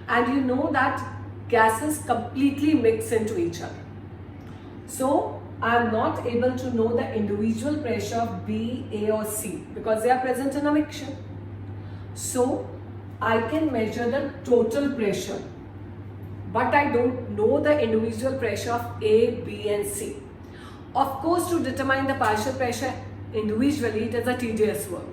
and you know that gases completely mix into each other. So I am not able to know the individual pressure of B, A or C because they are present in a mixture. So I can measure the total pressure, but I don't know the individual pressure of A, B and C. Of course, to determine the partial pressure individually, it is a tedious work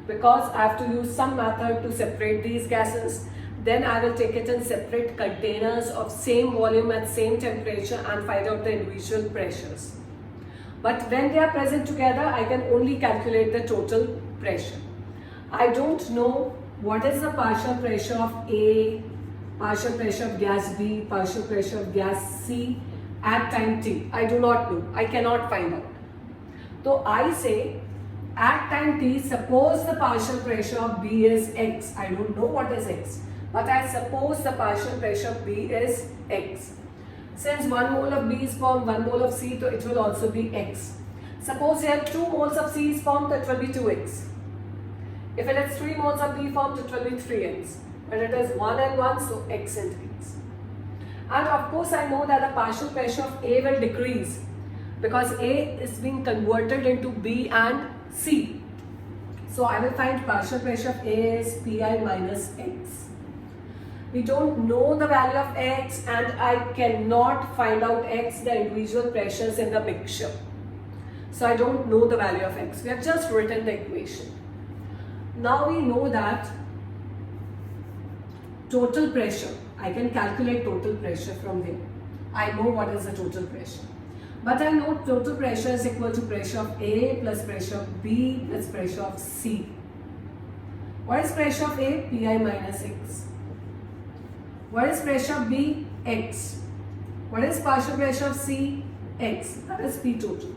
because I have to use some method to separate these gases. Then I will take it in separate containers of same volume at same temperature and find out the individual pressures. But when they are present together, I can only calculate the total pressure. I don't know what is the partial pressure of A, partial pressure of gas B, partial pressure of gas C at time t. I do not know. I cannot find out. So I say at time t, suppose the partial pressure of B is X. I don't know what is X, but I suppose the partial pressure of B is X. Since 1 mole of B is formed, 1 mole of C, so it will also be X. Suppose here 2 moles of C is formed, it will be 2X. If it is 3 moles of B formed, it will be 3X. But it is 1 and 1, so X and X. And of course, I know that the partial pressure of A will decrease because A is being converted into B and C. So I will find partial pressure of A is Pi minus X. We don't know the value of X and I cannot find out X, the individual pressures in the mixture. So I don't know the value of X. We have just written the equation. Now we know that total pressure, I can calculate total pressure from there. I know what is the total pressure. But I know total pressure is equal to pressure of A plus pressure of B plus pressure of C. What is pressure of A? Pi minus X. What is pressure of B? X. What is partial pressure of C? X. That is P total.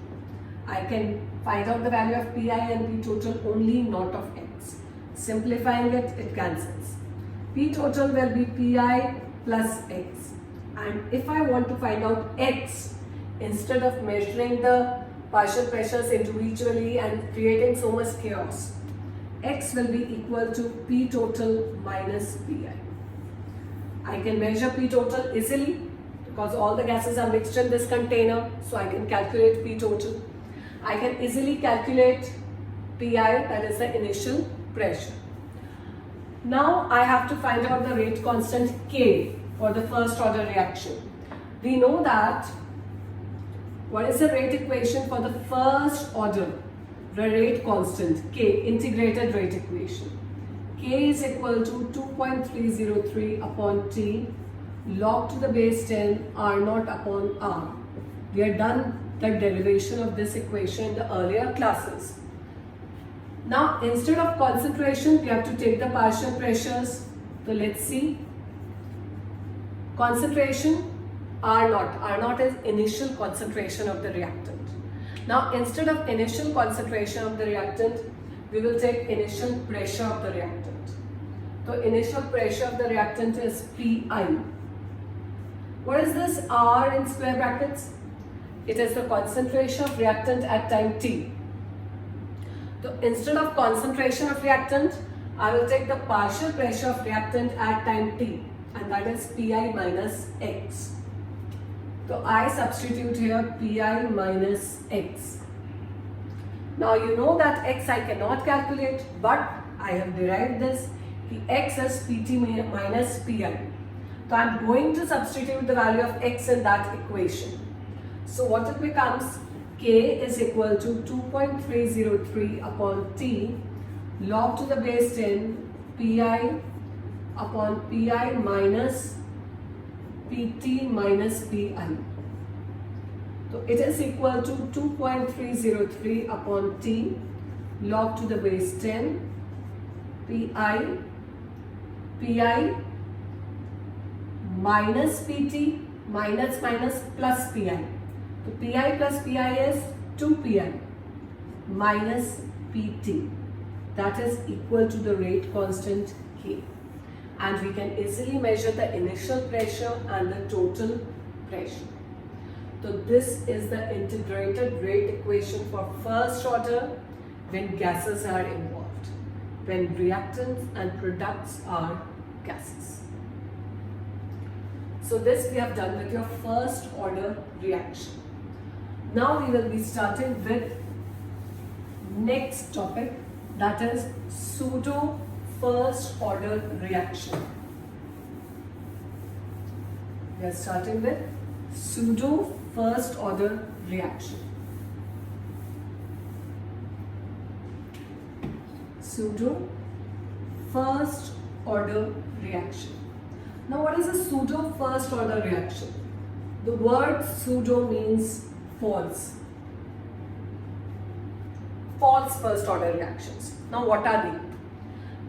I can find out the value of Pi and P total only, not of X. Simplifying it, it cancels. P total will be Pi plus X. And if I want to find out X, instead of measuring the partial pressures individually and creating so much chaos, X will be equal to P total minus Pi. I can measure P total easily because all the gases are mixed in this container, so I can calculate P total. I can easily calculate Pi, that is the initial pressure. Now I have to find out the rate constant K for the first order reaction. We know that what is the rate equation for the first order? The rate constant K, integrated rate equation. K is equal to 2.303 upon T log to the base 10 R naught upon R. We had done the derivation of this equation in the earlier classes. Now instead of concentration, we have to take the partial pressures. So let's see. Concentration R naught. R naught is initial concentration of the reactant. Now instead of initial concentration of the reactant, we will take initial pressure of the reactant. So initial pressure of the reactant is Pi. What is this R in square brackets? It is the concentration of reactant at time t. So instead of concentration of reactant, I will take the partial pressure of reactant at time t, and that is Pi minus X. So I substitute here Pi minus X. Now you know that X I cannot calculate, but I have derived this. The X is Pt minus Pi. So I am going to substitute the value of X in that equation. So what it becomes, K is equal to 2.303 upon T log to the base 10 Pi upon Pi minus Pt minus Pi. So it is equal to 2.303 upon T log to the base 10 Pi minus Pt minus plus Pi. So Pi plus Pi is 2Pi minus Pt. That is equal to the rate constant K. And we can easily measure the initial pressure and the total pressure. So this is the integrated rate equation for first order when gases are involved, when reactants and products are gases. So this we have done with your first order reaction. Now we will be starting with next topic, that is pseudo first order reaction. We are starting with pseudo first order reaction. Pseudo first order reaction. Now what is a pseudo first order reaction? The word pseudo means false. False first order reactions. Now what are they?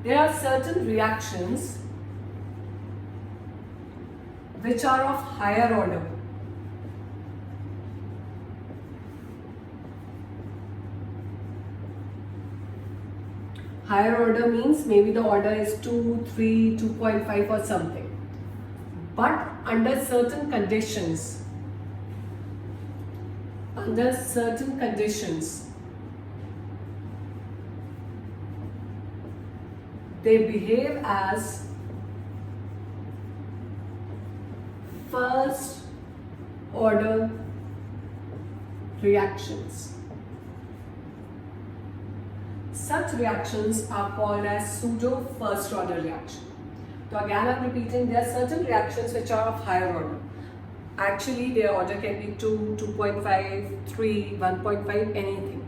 There are certain reactions which are of higher order. Higher order means maybe the order is 2, 3, 2.5 or something. But under certain conditions, they behave as first order reactions. Such reactions are called as pseudo first order reaction. So again I am repeating, there are certain reactions which are of higher order. Actually their order can be 2, 2.5, 3, 1.5, anything.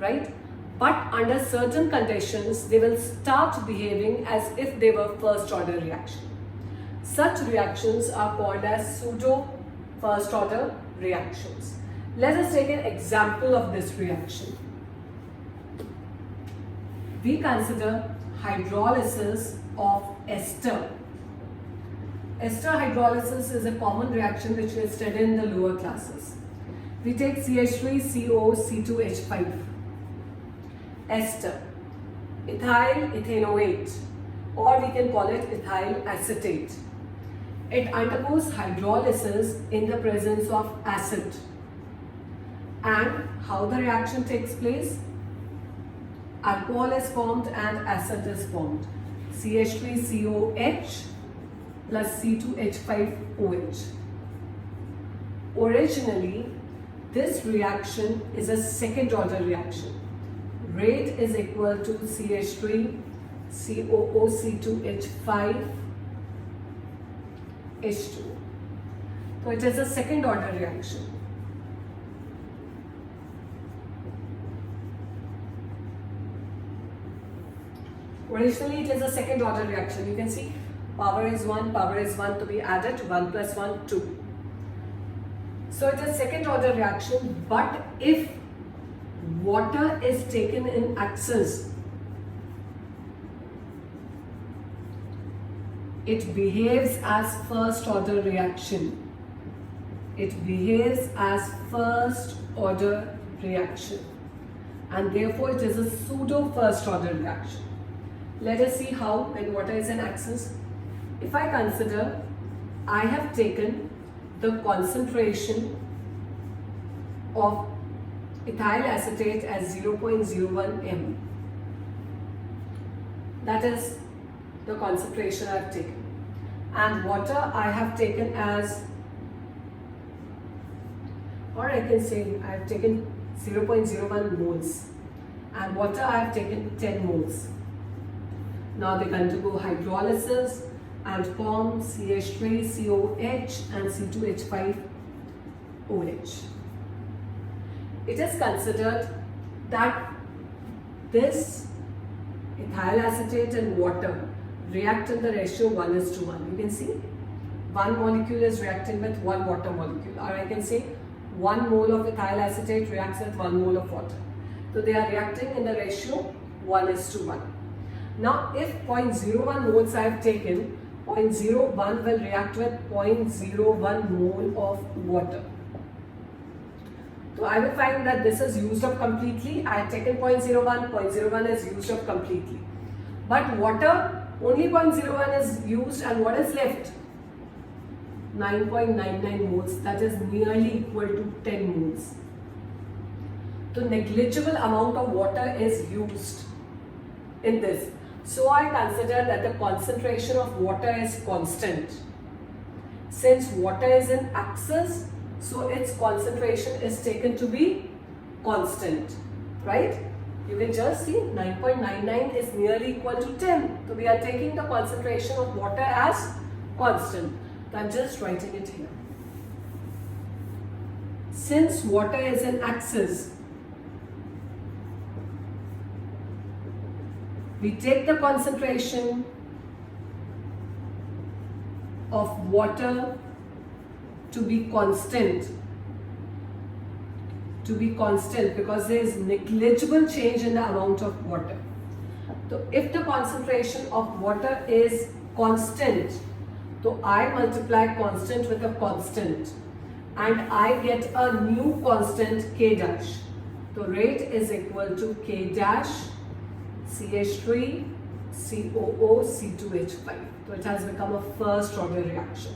Right? But under certain conditions they will start behaving as if they were first order reaction. Such reactions are called as pseudo first order reactions. Let us take an example of this reaction. We consider hydrolysis of ester. Ester hydrolysis is a common reaction which we studied in the lower classes. We take CH3CO C2H5. Ester, ethyl ethanoate, or we can call it ethyl acetate. It undergoes hydrolysis in the presence of acid. And how the reaction takes place? Alcohol is formed and acid is formed. CH3COH plus C2H5OH. Originally, this reaction is a second order reaction. Rate is equal to CH3 COOC2H5 H2. So it is a second order reaction. Originally it is a second order reaction. You can see power is 1 to be added, 1 plus 1, 2. So it is second order reaction, but if water is taken in excess, it behaves as first order reaction. It behaves as first order reaction, and therefore it is a pseudo first order reaction. Let us see how when water is in excess. If I consider I have taken the concentration of ethyl acetate as 0.01 m. That is the concentration I have taken. And water I have taken as, or I can say I have taken 0.01 moles. And water I have taken 10 moles. Now they undergo hydrolysis and form CH3COH and C2H5OH. It is considered that this ethyl acetate and water react in the ratio 1:1. You can see one molecule is reacting with one water molecule, or I can say 1 mole of ethyl acetate reacts with 1 mole of water. So they are reacting in the ratio 1:1. Now if 0.01 moles I have taken, 0.01 will react with 0.01 mole of water. So I will find that this is used up completely. I have taken 0.01, 0.01 is used up completely. But water, only 0.01 is used, and what is left? 9.99 moles, that is nearly equal to 10 moles. The negligible amount of water is used in this. So I consider that the concentration of water is constant. Since water is in axis, so its concentration is taken to be constant, right? You can just see 9.99 is nearly equal to 10. So we are taking the concentration of water as constant. So I'm just writing it here. Since water is in axis, we take the concentration of water to be constant. Because there is negligible change in the amount of water. So if the concentration of water is constant, so I multiply constant with a constant and I get a new constant K dash. So rate is equal to K dash CH3 COO C2H5. So it has become a first order reaction.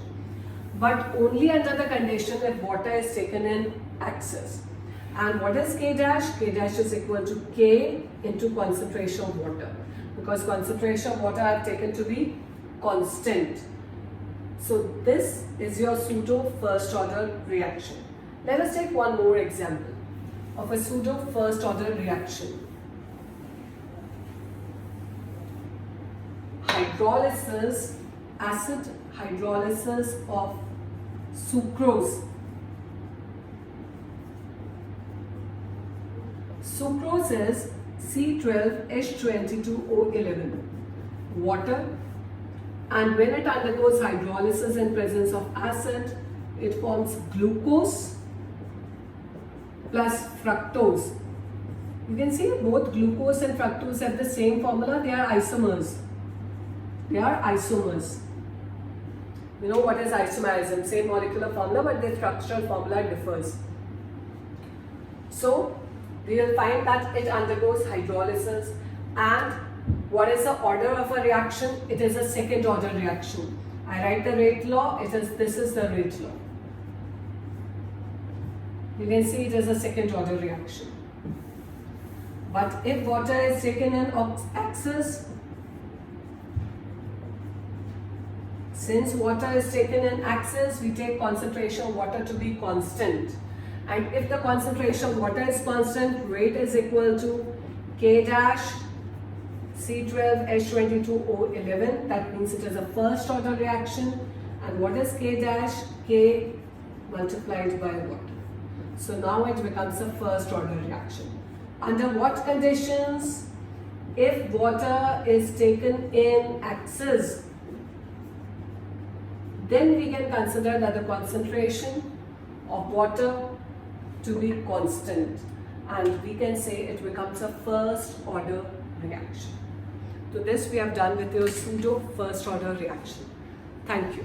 But only under the condition if water is taken in axis. And what is K dash? K dash is equal to K into concentration of water. Because concentration of water I have taken to be constant. So this is your pseudo first order reaction. Let us take one more example of a pseudo first order reaction. Hydrolysis, acid hydrolysis of sucrose. Sucrose is C12H22O11, water, and when it undergoes hydrolysis in presence of acid, it forms glucose plus fructose. You can see both glucose and fructose have the same formula, they are isomers. You know what is isomerism? Same molecular formula, but the structural formula differs. So we will find that it undergoes hydrolysis, and what is the order of a reaction? It is a second order reaction. I write the rate law, this is the rate law. You can see it is a second order reaction. But if water is taken in axis, since water is taken in axis, we take concentration of water to be constant. And if the concentration of water is constant, rate is equal to K dash C12H22O11. That means it is a first order reaction. And what is K dash? K multiplied by water. So now it becomes a first order reaction. Under what conditions? If water is taken in axis, then we can consider that the concentration of water to be constant, and we can say it becomes a first order reaction. So this we have done with your pseudo first order reaction. Thank you.